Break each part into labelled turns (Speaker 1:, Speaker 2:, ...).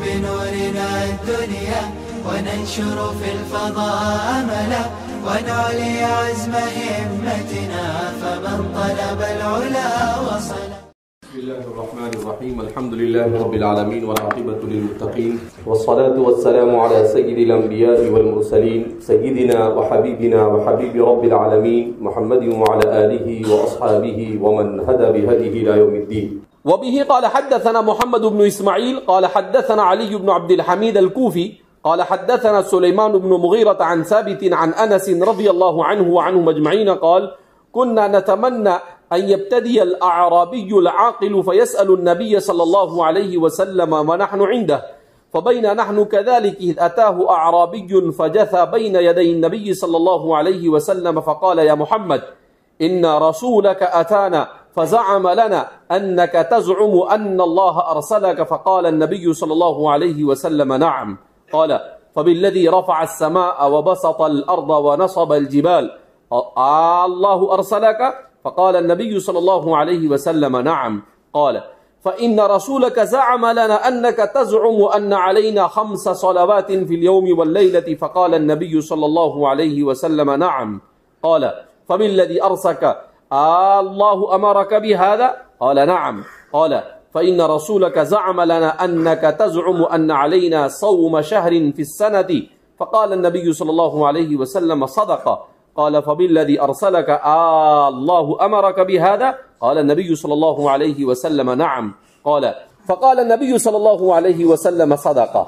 Speaker 1: بنورنا الدنيا وننشر في الفضاء أملا ونعلي عزم همتنا فمن طلب العلا وصل.
Speaker 2: بسم الله الرحمن الرحيم. الحمد لله رب العالمين والعاقبة للمتقين والصلاة والسلام على سيد الأنبياء والمرسلين سيدنا وحبيبنا وحبيب رب العالمين محمد وعلى آله وأصحابه ومن هدى بهديه إلى يوم الدين.
Speaker 3: وبه قال حدثنا محمد بن إسماعيل قال حدثنا علي بن عبد الحميد الكوفي قال حدثنا سليمان بن مغيرة عن ثابت عن أنس رضي الله عنه وعنهم أجمعين قال كنا نتمنى أن يبتدي الأعرابي العاقل فيسأل النبي صلى الله عليه وسلم ونحن عنده فبين نحن كذلك إذ أتاه أعرابي فجثى بين يدي النبي صلى الله عليه وسلم فقال يا محمد إن رسولك أتانا فزعم لنا أنك تزعم أن الله أرسلك فقال النبي صلى الله عليه وسلم نعم قال فبالذي رفع السماء وبسط الأرض ونصب الجبال الله أرسلك فقال النبي صلى الله عليه وسلم نعم قال فإن رسولك زعم لنا أنك تزعم أن علينا 5 صلوات في اليوم والليلة فقال النبي صلى الله عليه وسلم نعم قال فبالذي أرسلك الله أمرك بهذا قال نعم قال فإن رسولك زعم لنا أنك تزعم أن علينا صوم شهر في السنة فقال النبي صلى الله عليه وسلم صدق قال فبالذي أرسلك الله أمرك بهذا قال النبي صلى الله عليه وسلم نعم قال فقال النبي صلى الله عليه وسلم صدق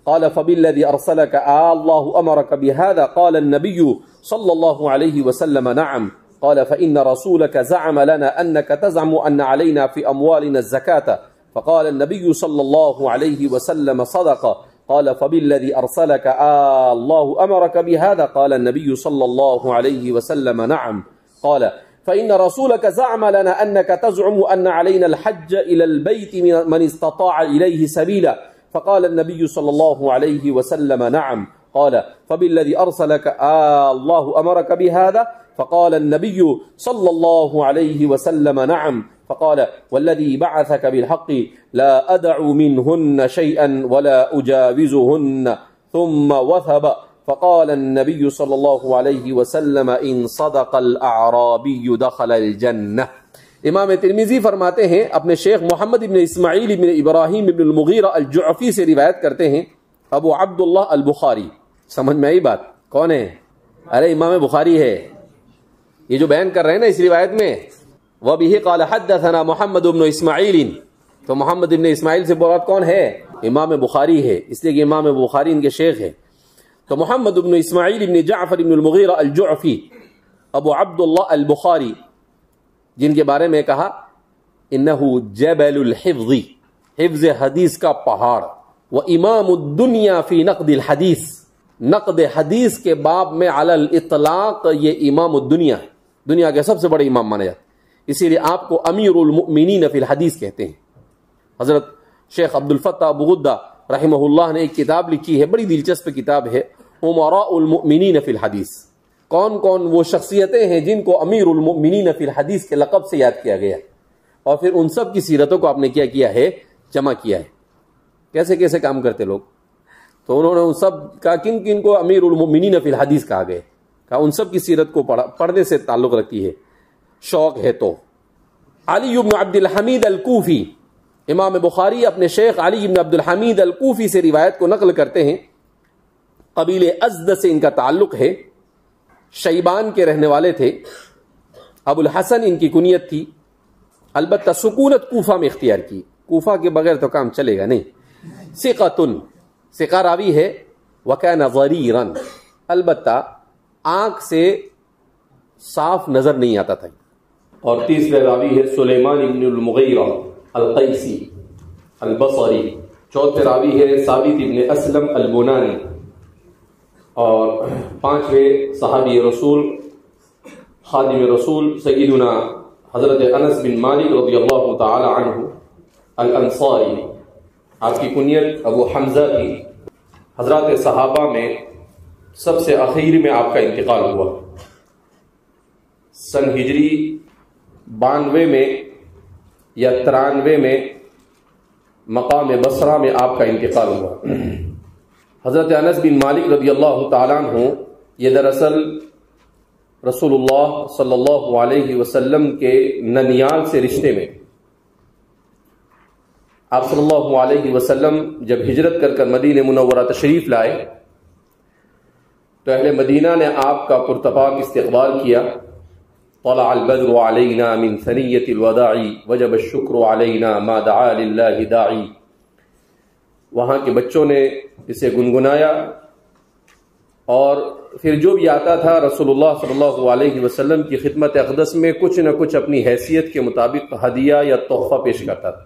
Speaker 3: قال فبالذي أرسلك الله أمرك بهذا قال النبي صلى الله عليه وسلم نعم قال فإن رسولك زعم لنا أنك تزعم أن علينا في أموالنا الزكاة فقال النبي صلى الله عليه وسلم صدق قال فبالذي أرسلك الله أمرك بهذا قال النبي صلى الله عليه وسلم نعم قال فإن رسولك زعم لنا أنك تزعم أن علينا الحج إلى البيت من استطاع إليه سبيلا فقال النبي صلى الله عليه وسلم نعم قال فبالذي أرسلك الله أمرك بهذا فقال النبي صلى الله عليه وسلم نعم فقال والذي بعثك بالحق لا أدع منهن شيئا ولا أجاوزهن ثم وثب فقال النبي صلى الله عليه وسلم إن صدق الأعرابي دخل الجنة. امام ترمذی فرماتے ہیں اپنے شیخ محمد بن اسماعیل بن ابراہیم بن المغیرہ الجعفی سے روایت کرتے ہیں ابو عبداللہ البخاری. سمجھ میں آئی بات؟ کون ہے؟ ارے امام بخاری ہے یہ جو بیان کر رہے ہیں نا اس روایت میں. وَبِهِ قَالَ حَدَّثَنَا مُحَمَّدُ بْنُ اسماعیل. تو محمد بن اسماعیل سے مراد کون ہے؟ امام بخاری ہے، اس لیے کہ امام بخاری ان کے شیخ ہے. تو محمد بن اسماعیل بن جعفر بن المغیرہ الجعفی ابو عبداللہ البخاری جن کے بارے میں کہا انہو جبل الحفظ، حفظ حدیث کا پہاڑ، وامام الدنیا فی نقد الحدیث، نقد حدیث کے باب میں علی الاطلاق یہ امام الدنیا ہے، دنیا کے سب سے بڑے امام مانے جاتے، اسی لیے آپ کو امیر المؤمنین فی الحدیث کہتے ہیں. حضرت شیخ عبد الفتاح ابو غدہ رحمہ اللہ نے ایک کتاب لکھی ہے، بڑی دلچسپ کتاب ہے، امراء المؤمنین فی الحدیث. کون کون وہ شخصیتیں ہیں جن کو امیر المؤمنین فی الحدیث کے لقب سے یاد کیا گیا اور پھر ان سب کی سیرتوں کو آپ نے کیا کیا ہے، جمع کیا ہے. کیسے کیسے کام کرتے لوگ. تو انہوں نے ان سب کا کن کن کو امیر المؤمنین فی الحدیث کہا گئے، کہا ان سب کی سیرت کو پڑھنے سے تعلق رکھتی ہے، شوق ہے تو. علی بن عبد الحمید الکوفی، امام بخاری اپنے شیخ علی بن عبد الحمید الکوفی سے روایت کو نقل کرتے ہیں. قبیل ازد سے ان کا تعلق ہے، شیبان کے رہنے والے تھے. ابو الحسن ان کی کنیت تھی، البتہ سکونت کوفہ میں اختیار کی، کوفہ کے بغیر تو کام چلے گا نہیں. ثقۃ، ثقہ راوی ہے. وکان ضریرا، البتہ آنکھ سے صاف نظر نہیں آتا تھا.
Speaker 2: اور تیسرے راوی ہے سلیمان بن المغیرہ القیسی البصری. چوتھے راوی ہے ثابت بن اسلم البنانی. اور پانچویں صحابی رسول خادم رسول سیدنا حضرت انس بن مالک رضی اللہ تعالی عنہ الانصاری. آپ کی کنیت ابو حمزہ کی. حضرات صحابہ میں سب سے اخیر میں آپ کا انتقال ہوا سن ہجری 92 میں یا 93 میں
Speaker 3: مقام بصرہ میں آپ کا انتقال ہوا۔ حضرت انس بن مالک رضی اللہ تعالیٰ عنہ یہ دراصل رسول اللہ صلی اللہ علیہ وسلم کے ننیال سے رشتے میں، آپ صلی اللہ علیہ وسلم جب ہجرت کر مدینہ منورہ تشریف لائے تو اہل مدینہ نے آپ کا پرتپاک استقبال کیا۔ طلع البدر علینا من ثنیۃ الوداع وجب الشکر علینا ما دعا للہ داعی۔ وہاں کے بچوں نے اسے گنگنایا، اور پھر جو بھی آتا تھا رسول اللہ صلی اللہ علیہ وسلم کی خدمت اقدس میں کچھ نہ کچھ اپنی حیثیت کے مطابق ہدیہ یا تحفہ پیش کرتا تھا۔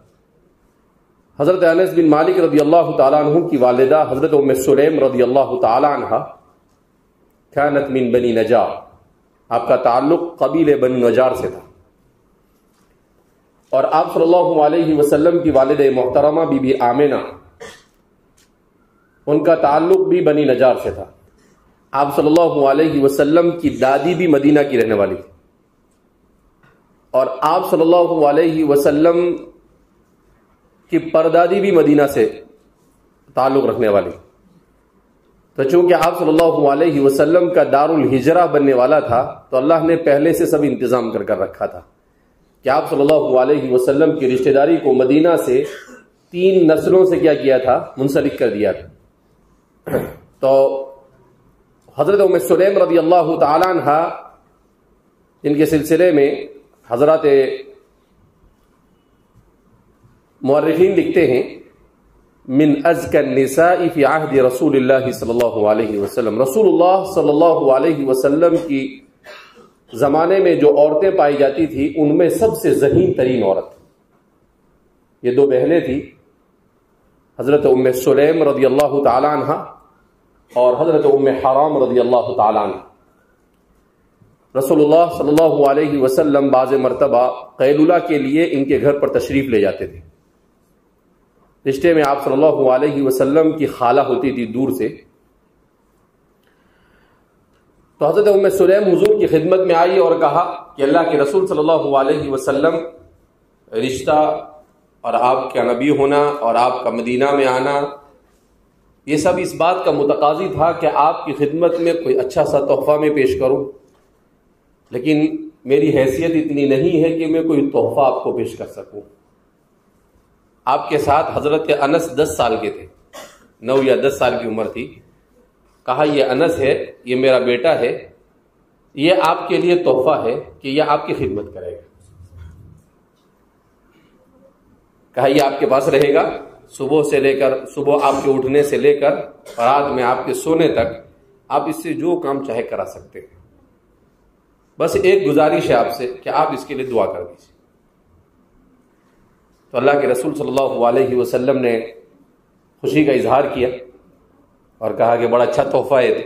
Speaker 3: حضرت انس بن مالک رضی اللہ تعالیٰ عنہ کی والدہ حضرت ام سلیم رضی اللہ تعالیٰ عنہ كانت من بنی نجار، آپ کا تعلق قبیل بنی نجار سے تھا، اور آپ صلی اللہ علیہ وسلم کی والدہ محترمہ بی بی آمنہ، ان کا تعلق بھی بنی نجار سے تھا۔ آپ صلی اللہ علیہ وسلم کی دادی بھی مدینہ کی رہنے والی تھی، اور آپ صلی اللہ علیہ وسلم کی پردادی بھی مدینہ سے تعلق رکھنے والی۔ تو چونکہ آپ صلی اللہ علیہ وسلم کا دار الہجرہ بننے والا تھا، تو اللہ نے پہلے سے سب انتظام کر رکھا تھا کہ آپ صلی اللہ علیہ وسلم کی رشتہ داری کو مدینہ سے 3 نسلوں سے کیا تھا، منسلک کر دیا تھا۔ تو حضرت ام سلیم رضی اللہ تعالیٰ عنہ، جن کے سلسلے میں حضرات مورخین لکھتے ہیں من ازکی النساء فی عہد رسول اللہ صلی اللہ علیہ وسلم، رسول اللہ صلی اللہ علیہ وسلم کی زمانے میں جو عورتیں پائی جاتی تھی ان میں سب سے ذہین ترین عورت یہ 2 بہنیں تھیں، حضرت ام سلیم رضی اللہ تعالی عنہ اور حضرت ام حرام رضی اللہ تعالی عنہ۔ رسول اللہ صلی اللہ علیہ وسلم بعض مرتبہ قیلولہ کے لیے ان کے گھر پر تشریف لے جاتے تھے۔ رشتے میں آپ صلی اللہ علیہ وسلم کی خالہ ہوتی تھی دور سے، تو حضرت ام سلیم حضور کی خدمت میں آئی اور کہا کہ اللہ کے رسول صلی اللہ علیہ وسلم، رشتہ اور آپ کا نبی ہونا اور آپ کا مدینہ میں آنا، یہ سب اس بات کا متقاضی تھا کہ آپ کی خدمت میں کوئی اچھا سا تحفہ میں پیش کروں، لیکن میری حیثیت اتنی نہیں ہے کہ میں کوئی تحفہ آپ کو پیش کر سکوں۔ آپ کے ساتھ حضرت انس 10 سال کے تھے، 9 یا 10 سال کی عمر تھی۔ کہا یہ انس ہے، یہ میرا بیٹا ہے، یہ آپ کے لیے تحفہ ہے کہ یہ آپ کی خدمت کرے گا۔ کہا یہ آپ کے پاس رہے گا، صبح آپ کے اٹھنے سے لے کر رات میں آپ کے سونے تک آپ اس سے جو کام چاہے کرا سکتے ہیں، بس ایک گزارش ہے آپ سے کہ آپ اس کے لیے دعا کر دیجیے۔ تو اللہ کے رسول صلی اللہ علیہ وسلم نے خوشی کا اظہار کیا اور کہا کہ بڑا اچھا تحفہ ہے۔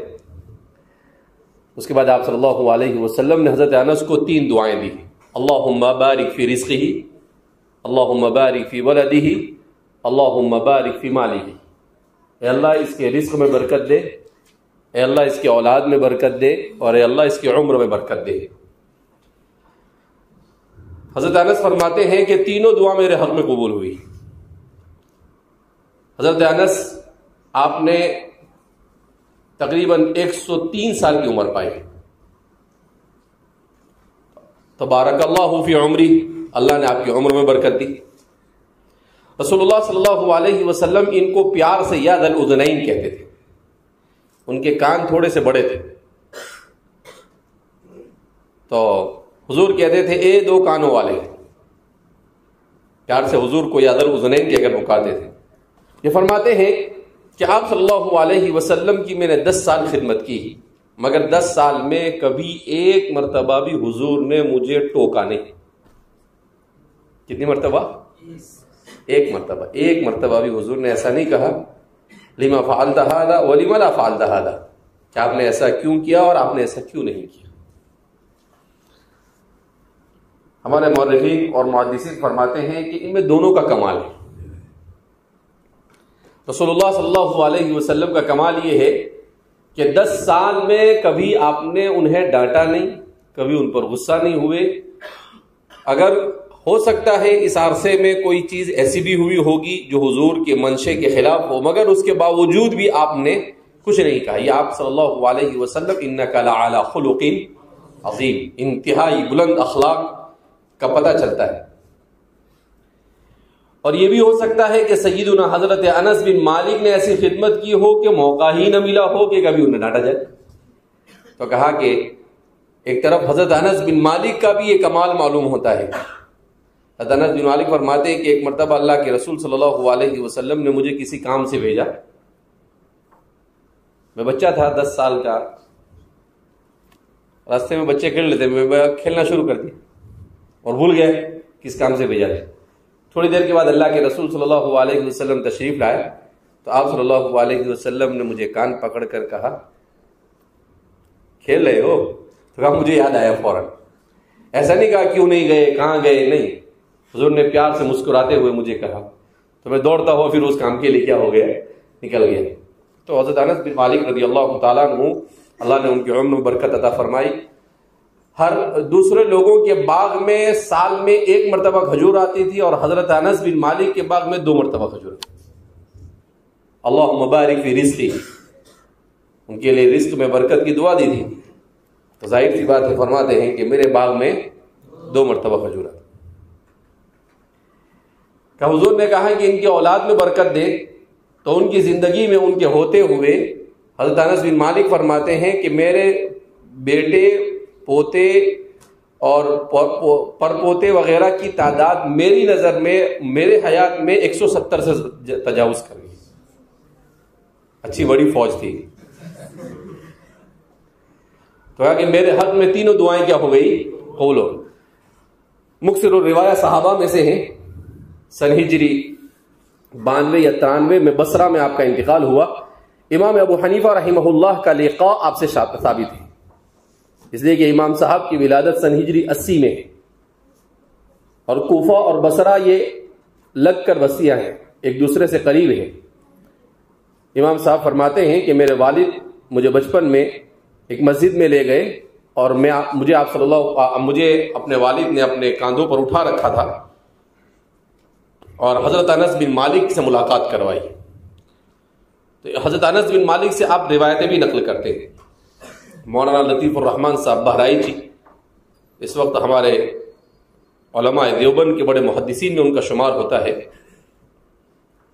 Speaker 3: اس کے بعد آپ صلی اللہ علیہ وسلم نے حضرت انس کو 3 دعائیں دی، اللہم بارک فی رزقہ، اللہم بارک فی ولدہ، اللہم بارک فی مالہ۔ اے اللہ اس کے رزق میں برکت دے، اے اللہ اس کے اولاد میں برکت دے، اور اے اللہ اس کی عمر میں برکت دے۔ حضرت انس فرماتے ہیں کہ تینوں دعا میرے حق میں قبول ہوئی۔ حضرت انس آپ نے تقریباً 103 سال کی عمر پائی۔ تبارک اللہ فی عمری، اللہ نے آپ کی عمر میں برکت دی۔ رسول اللہ صلی اللہ علیہ وسلم ان کو پیار سے یا ذل اذنین کہتے تھے، ان کے کان تھوڑے سے بڑے تھے، تو حضور کہتے تھے اے 2 کانوں والے، پیار سے حضور کو یا ذل اذنین کہہ کر پکارتے تھے۔ یہ فرماتے ہیں کہ آپ صلی اللہ علیہ وسلم کی میں نے 10 سال خدمت کی، مگر 10 سال میں کبھی ایک مرتبہ بھی حضور نے مجھے ٹوکا نہیں۔ کتنی مرتبہ؟ ایک مرتبہ بھی حضور نے ایسا نہیں کہا لما فعلت هذا ولما لا فعلت هذا، کہ آپ نے ایسا کیوں کیا اور آپ نے ایسا کیوں نہیں کیا۔ ہمارے مورخین اور محدثین فرماتے ہیں کہ ان میں دونوں کا کمال ہے۔ رسول اللہ صلی اللہ علیہ وسلم کا کمال یہ ہے کہ 10 سال میں کبھی آپ نے انہیں ڈانٹا نہیں، کبھی ان پر غصہ نہیں ہوئے۔ اگر ہو سکتا ہے اس عرصے میں کوئی چیز ایسی بھی ہوئی ہوگی جو حضور کے منشے کے خلاف ہو، مگر اس کے باوجود بھی آپ نے کچھ نہیں کہا. یہ آپ صلی اللہ علیہ وسلم انک لعلی خلق عظیم، انتہائی بلند اخلاق کا پتہ چلتا ہے. اور یہ بھی ہو سکتا ہے کہ سیدنا حضرت انس بن مالک نے ایسی خدمت کی ہو کہ موقع ہی نہ ملا ہو کہ کبھی انہیں ڈانٹا جائے. تو کہا کہ ایک طرف حضرت انس بن مالک کا بھی یہ کمال معلوم ہوتا ہے. حضرت انس بن مالک فرماتے ہیں کہ ایک مرتبہ اللہ کے رسول صلی اللہ علیہ وسلم نے مجھے کسی کام سے بھیجا. میں بچہ تھا 10 سال کا، راستے میں بچے کھیل لیتے، میں کھیلنا شروع کر دیا اور بھول گئے کس کام سے بھیجا. تھوڑی دیر کے بعد اللہ کے رسول صلی اللہ علیہ وسلم تشریف لائے تو آپ صلی اللہ علیہ وسلم نے مجھے کان پکڑ کر کہا کھیل رہے ہو؟ تو کہا مجھے یاد آیا فوراً. ایسا نہیں کہا کیوں نہیں گئے، کہاں گئے، نہیں. حضور نے پیار سے مسکراتے ہوئے مجھے کہا تو میں دوڑتا ہوا پھر اس کام کے لیے کیا ہو گیا، نکل گیا. تو حضرت انس بن مالک رضی اللہ تعالیٰ عنہ، اللہ نے ان کی عمر میں برکت عطا فرمائی. ہر دوسرے لوگوں کے باغ میں سال میں 1 مرتبہ کھجور آتی تھی اور حضرت انس بن مالک کے باغ میں 2 مرتبہ کھجور آتی. اللہم بارک فی رزقی، ان کے لیے رزق میں برکت کی دعا دی تھی. تو ظاہر سی بات ہے فرماتے ہیں کہ میرے باغ میں 2 مرتبہ کھجور آتی. کہ حضور نے کہا کہ ان کی اولاد میں برکت دے، تو ان کی زندگی میں ان کے ہوتے ہوئے حضرت انس بن مالک فرماتے ہیں کہ میرے بیٹے، پوتے اور پرپوتے وغیرہ کی تعداد میری نظر میں میرے حیات میں 170 سے تجاوز کر گئی. اچھی بڑی فوج تھی. تو کہا کہ میرے حق میں تینوں دعائیں کیا ہو گئی، قبول ہو. مکثر الروایہ صحابہ میں سے ہیں. سن ہجری 92 یا 93 میں بصرہ میں آپ کا انتقال ہوا. امام ابو حنیفہ رحمہ اللہ کا لقاء آپ سے ثابت ہے، اس لیے کہ امام صاحب کی ولادت سن ہجری 80 میں ہے اور کوفہ اور بصرہ یہ لگ کر بستیاں ہیں، ایک دوسرے سے قریب ہیں. امام صاحب فرماتے ہیں کہ میرے والد مجھے بچپن میں ایک مسجد میں لے گئے اور مجھے اپنے والد نے اپنے کاندھوں پر اٹھا رکھا تھا اور حضرت انس بن مالک سے ملاقات کروائی. تو حضرت انس بن مالک سے آپ روایتیں بھی نقل کرتے ہیں. مولانا لطیف الرحمن صاحب بہرائی جی اس وقت ہمارے علماء دیوبند کے بڑے محدثین میں ان کا شمار ہوتا ہے.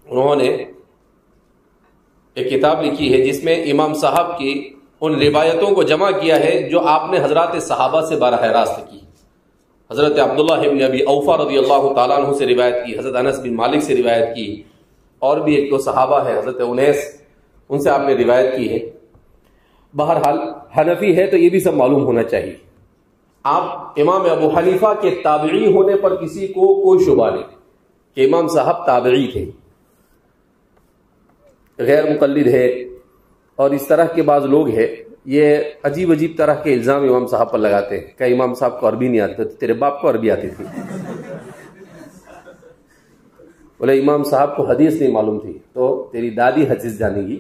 Speaker 3: انہوں نے ایک کتاب لکھی ہے جس میں امام صاحب کی ان روایتوں کو جمع کیا ہے جو آپ نے حضرات صحابہ سے براہ راست کی. حضرت عبداللہ ابن ابی اوفا رضی اللہ تعالیٰ عنہ سے روایت کی، حضرت انس بن مالک سے روایت کی، اور بھی 1-2 صحابہ ہیں، حضرت انیس، ان سے آپ نے روایت کی ہے. بہرحال حنفی ہے تو یہ بھی سب معلوم ہونا چاہیے. آپ امام ابو حنیفہ کے تابعی ہونے پر کسی کو کوئی شبہ نہیں کہ امام صاحب تابعی تھے، غیر مقلد ہے. اور اس طرح کے بعض لوگ ہیں یہ عجیب طرح کے الزام امام صاحب پر لگاتے ہیں کہ امام صاحب کو عربی نہیں آتی، تیرے باپ کو عربی آتی تھی. بولے امام صاحب کو حدیث نہیں معلوم تھی تو تیری دادی حدیث جانے گی.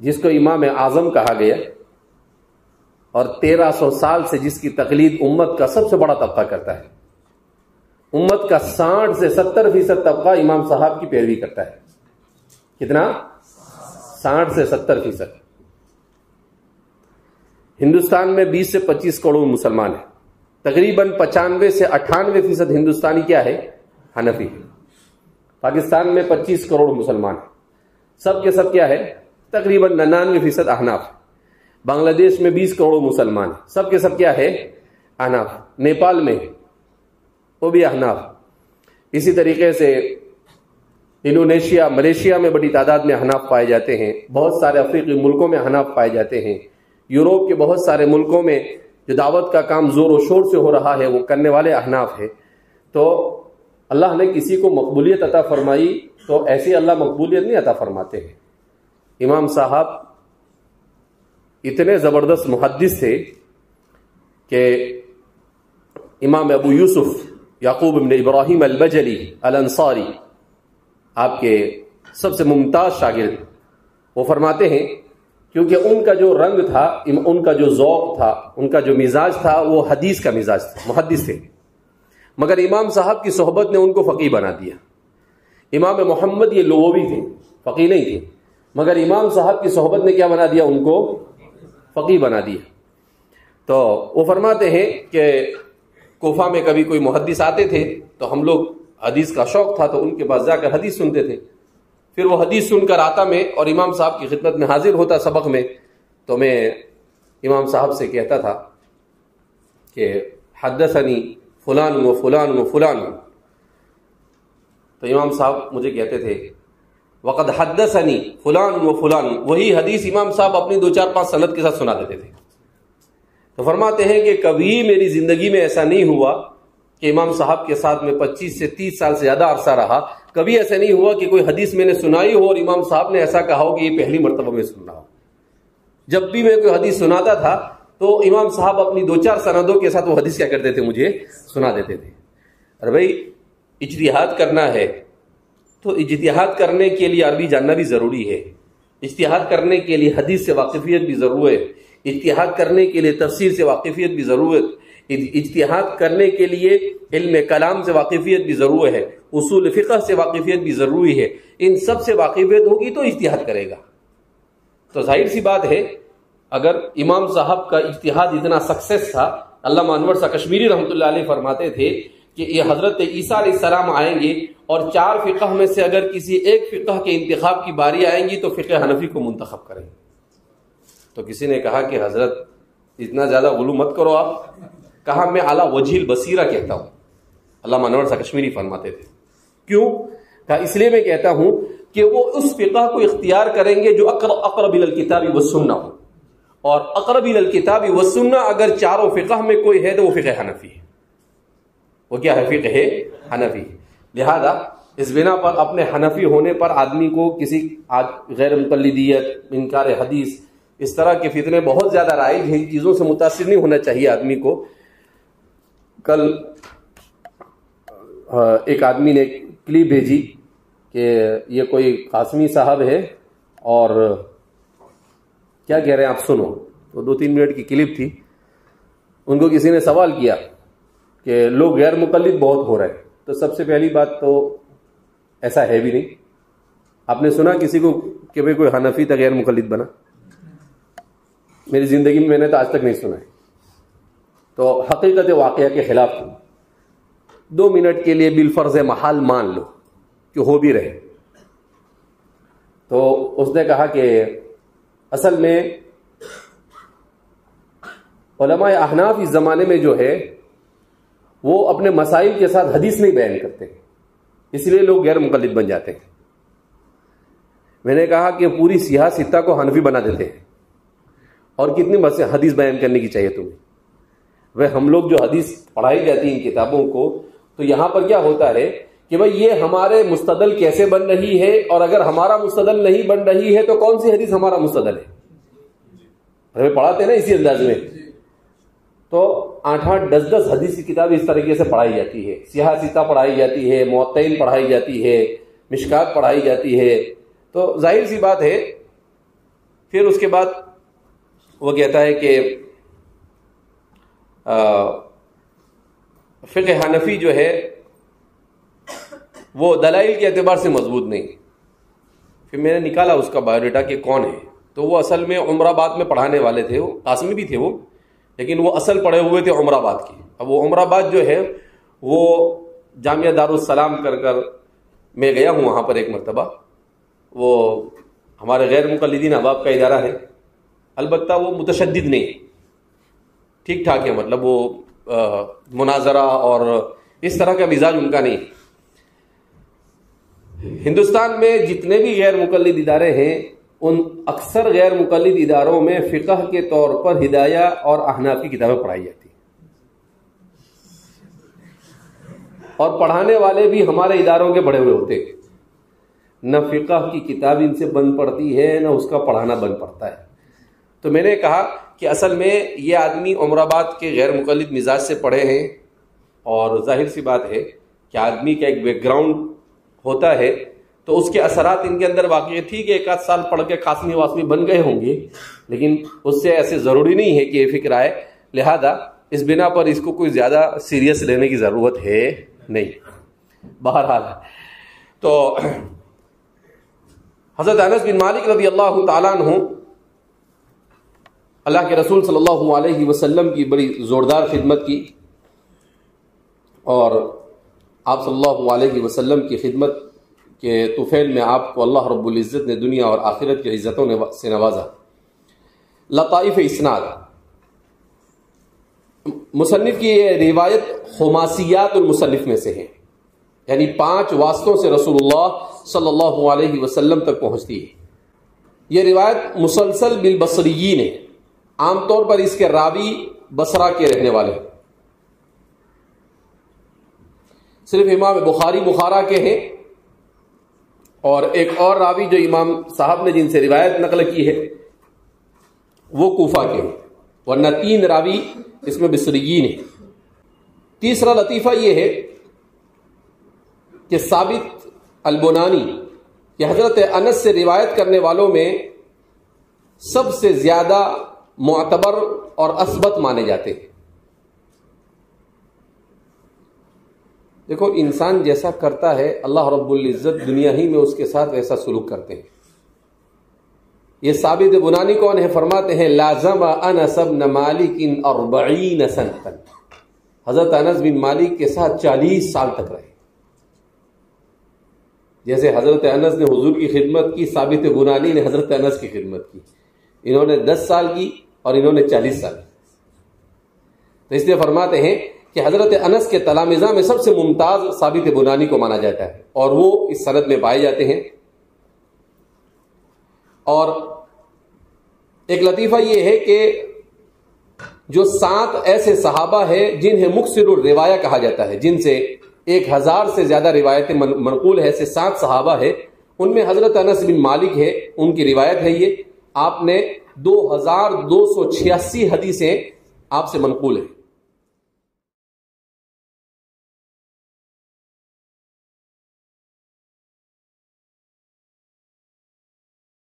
Speaker 3: جس کو امام اعظم کہا گیا اور 1300 سال سے جس کی تقلید امت کا سب سے بڑا طبقہ کرتا ہے، امت کا 60 سے 70% طبقہ امام صاحب کی پیروی کرتا ہے. کتنا؟ 60 سے 70%. ہندوستان میں 20 سے 25 کروڑ مسلمان ہیں. تقریباً 95 سے 98% ہندوستانی کیا ہے؟ حنفی ہے. پاکستان میں 25 کروڑ مسلمان ہیں، سب کے سب کیا ہے؟ تقریباً 99% احناف. بنگلہ دیش میں 20 کروڑ مسلمان ہیں، سب کے سب کیا ہے؟ احناف. نیپال میں وہ بھی احناف. اسی طریقے سے انڈونیشیا، ملیشیا میں بڑی تعداد میں احناف پائے جاتے ہیں. بہت سارے افریقی ملکوں میں احناف پائے جاتے ہیں. یوروپ کے بہت سارے ملکوں میں جو دعوت کا کام زور و شور سے ہو رہا ہے وہ کرنے والے احناف ہیں. تو اللہ نے کسی کو مقبولیت عطا فرمائی تو ایسی اللہ مقبولیت نہیں عطا فرماتے ہیں. امام صاحب اتنے زبردست محدث تھے کہ امام ابو یوسف یعقوب بن ابراہیم البجلی الانصاری آپ کے سب سے ممتاز شاگرد، وہ فرماتے ہیں کیونکہ ان کا جو رنگ تھا، ان کا جو ذوق تھا، ان کا جو مزاج تھا وہ حدیث کا مزاج تھا، محدث تھے. مگر امام صاحب کی صحبت نے ان کو فقیہ بنا دیا. امام محمد یہ لغوی تھے، فقیہ نہیں تھے، مگر امام صاحب کی صحبت نے کیا بنا دیا؟ ان کو فقیہ بنا دیا. تو وہ فرماتے ہیں کہ کوفہ میں کبھی کوئی محدث آتے تھے تو ہم لوگ، حدیث کا شوق تھا تو ان کے پاس جا کر حدیث سنتے تھے. پھر وہ حدیث سن کر آتا میں اور امام صاحب کی خدمت میں حاضر ہوتا سبق میں، تو میں امام صاحب سے کہتا تھا کہ حدثنی فلان و فلان و فلان. تو امام صاحب مجھے کہتے تھے وقد حدثنی فلان و فلان، وہی حدیث امام صاحب اپنی 2-4-5 سند کے ساتھ سنا دیتے تھے. تو فرماتے ہیں کہ کبھی میری زندگی میں ایسا نہیں ہوا کہ امام صاحب کے ساتھ میں 25 سے 30 سال سے زیادہ عرصہ رہا، کبھی ایسا نہیں ہوا کہ کوئی حدیث میں نے سنائی ہو اور امام صاحب نے ایسا کہا ہو کہ یہ پہلی مرتبہ میں سن رہا ہوں. جب بھی میں کوئی حدیث سناتا تھا تو امام صاحب اپنی 2-4 سندوں کے ساتھ وہ حدیث کیا کرتے تھے؟ مجھے سنا دیتے تھے. اور بھائی اجتہاد کرنا ہے تو اجتہاد کرنے کے لیے عربی جاننا بھی ضروری ہے، اجتہاد کرنے کے لیے حدیث سے واقفیت بھی ضرور ہے، اجتہاد کرنے کے لیے تفسیر سے واقفیت بھی ضرورت، اجتہاد کرنے کے لیے علم کلام سے واقفیت بھی ضرور ہے، اصول فقہ سے واقفیت بھی ضروری ہے. ان سب سے واقفیت ہوگی تو اجتہاد کرے گا. تو ظاہر سی بات ہے اگر امام صاحب کا اجتہاد اتنا سکسیس تھا، علامہ انور شاہ کشمیری رحمۃ اللہ علیہ فرماتے تھے کہ یہ حضرت عیسیٰ علیہ السلام آئیں گے اور 4 فقہ میں سے اگر کسی ایک فقہ کے انتخاب کی باری آئیں گی تو فقہ حنفی کو منتخب کریں. تو کسی نے کہا کہ حضرت اتنا زیادہ غلو مت کرو آپ. کہا میں اعلیٰ وجہ البصیرہ کہتا ہوں. علامہ انور شاہ کشمیری فرماتے تھے کیوں؟ کہا اس لیے میں کہتا ہوں کہ وہ اس فقہ کو اختیار کریں گے جو اقرب الی الکتاب والسنہ ہو، اور اقرب الی الکتاب والسنہ اگر 4 فقہ میں کوئی ہے تو وہ فقہ حنفی ہے. وہ کیا ہے؟ فقہ حنفی. لہذا اس بنا پر اپنے حنفی ہونے پر آدمی کو کسی غیر مقلدیت، انکار حدیث، اس طرح کے فتنے بہت زیادہ رائج ہیں، ان چیزوں سے متاثر نہیں ہونا چاہیے آدمی کو. کل ایک آدمی نے کلپ بھیجی کہ یہ کوئی قاسمی صاحب ہے اور کیا کہہ رہے ہیں آپ سنو. تو 2-3 منٹ کی کلپ تھی. ان کو کسی نے سوال کیا کہ لوگ غیر مقلد بہت ہو رہے ہیں. تو سب سے پہلی بات تو ایسا ہے بھی نہیں. آپ نے سنا کسی کو کہ بھئی کوئی حنفی تھا غیر مقلد بنا؟ میری زندگی میں نے تو آج تک نہیں سنا ہے. تو حقیقت واقعہ کے خلاف 2 منٹ کے لیے بالفرض محال مان لو کہ ہو بھی رہے. تو اس نے کہا کہ اصل میں علماء احناف اس زمانے میں جو ہے وہ اپنے مسائل کے ساتھ حدیث نہیں بیان کرتے، اس لیے لوگ غیر مقلد بن جاتے ہیں. میں نے کہا کہ پوری سیاہ ستہ کو حنفی بنا دیتے ہیں، اور کتنی حدیث بیان کرنے کی چاہیے تمہیں؟ وہ ہم لوگ جو حدیث پڑھائی جاتی ہیں ان کتابوں کو، تو یہاں پر کیا ہوتا ہے کہ بھئی یہ ہمارے مستدل کیسے بن رہی ہے، اور اگر ہمارا مستدل نہیں بن رہی ہے تو کون سی حدیث ہمارا مستدل ہے؟ ہمیں پڑھاتے ہیں نا اسی انداز میں. تو 8-8 10-10 حدیث کی کتابیں اس طریقے سے پڑھائی جاتی ہے. سیاہ ستہ پڑھائی جاتی ہے، معطئین پڑھائی جاتی ہے، مشکات پڑھائی جاتی ہے. تو ظاہر سی بات ہے پھر اس کے بعد وہ کہتا ہے کہ فقہ حنفی جو ہے وہ دلائل کے اعتبار سے مضبوط نہیں. پھر میں نے نکالا اس کا بایو ڈیٹا کہ کون ہے. تو وہ اصل میں عمر آباد میں پڑھانے والے تھے، وہ قاسمی بھی تھے وہ، لیکن وہ اصل پڑھے ہوئے تھے عمر آباد کی. اب وہ عمر آباد جو ہے وہ جامعہ دارالسلام کر میں گیا ہوں وہاں پر ایک مرتبہ. وہ ہمارے غیر مقلدین احباب کا ادارہ ہے، البتہ وہ متشدد نہیں، ٹھیک ٹھاک ہے، مطلب وہ مناظرہ اور اس طرح کا مزاج ان کا نہیں. ہندوستان میں جتنے بھی غیر مقلد ادارے ہیں ان اکثر غیر مقلد اداروں میں فقہ کے طور پر ہدایہ اور احناف کی کتابیں پڑھائی جاتی ہیں، اور پڑھانے والے بھی ہمارے اداروں کے بڑے ہوئے ہوتے ہیں. نہ فقہ کی کتاب ان سے بند پڑتی ہے نہ اس کا پڑھانا بند پڑتا ہے. تو میں نے کہا کہ اصل میں یہ آدمی عمر آباد کے غیر مقلد مزاج سے پڑھے ہیں، اور ظاہر سی بات ہے کہ آدمی کا ایک بیک گراؤنڈ ہوتا ہے تو اس کے اثرات ان کے اندر واقع تھی کہ 1 آدھ سال پڑھ کے قاسمی واسمی بن گئے ہوں گے، لیکن اس سے ایسے ضروری نہیں ہے کہ یہ فکر آئے. لہذا اس بنا پر اس کو کوئی زیادہ سیریس لینے کی ضرورت ہے نہیں. بہرحال تو حضرت انس بن مالک رضی اللہ تعالیٰ عنہ اللہ کے رسول صلی اللہ علیہ وسلم کی بڑی زوردار خدمت کی، اور آپ صلی اللہ علیہ وسلم کی خدمت کے طفیل میں آپ کو اللہ رب العزت نے دنیا اور آخرت کی عزتوں سے نوازا. لطائف اسناد، مصنف کی یہ روایت خماسیات المصنف میں سے ہے، یعنی 5 واسطوں سے رسول اللہ صلی اللہ علیہ وسلم تک پہنچتی ہے. یہ روایت مسلسل بالبصریین ہے، عام طور پر اس کے راوی بصرہ کے رہنے والے ہیں. صرف امام بخاری بخارا کے ہیں، اور ایک اور راوی جو امام صاحب نے جن سے روایت نقل کی ہے وہ کوفہ کے ہیں، ورنہ 3 راوی اس میں بصریین ہیں. تیسرا لطیفہ یہ ہے کہ ثابت البنانی کہ حضرت انس سے روایت کرنے والوں میں سب سے زیادہ معتبر اور اثبت مانے جاتے ہیں. دیکھو انسان جیسا کرتا ہے اللہ رب العزت دنیا ہی میں اس کے ساتھ ویسا سلوک کرتے ہیں. یہ ثابت بنانی کون ہے؟ فرماتے ہیں لازم انس بن مالک 40 سنة، حضرت انس بن مالک کے ساتھ 40 سال تک رہے. جیسے حضرت انس نے حضور کی خدمت کی، ثابت بنانی نے حضرت انس کی خدمت کی. انہوں نے 10 سال کی اور انہوں نے 40 سال کی. تو اس لیے فرماتے ہیں کہ حضرت انس کے تلامذہ میں سب سے ممتاز ثابت بنانی کو مانا جاتا ہے، اور وہ اس سند میں پائے جاتے ہیں. اور ایک لطیفہ یہ ہے کہ جو 7 ایسے صحابہ ہیں جنہیں مکثر الروایہ کہا جاتا ہے، جن سے 1000 سے زیادہ روایتیں منقول ہے، سے 7 صحابہ ہیں، ان میں حضرت انس بن مالک ہے، ان کی روایت ہے یہ. آپ نے 2286 حدیثیں آپ سے منقول ہیں.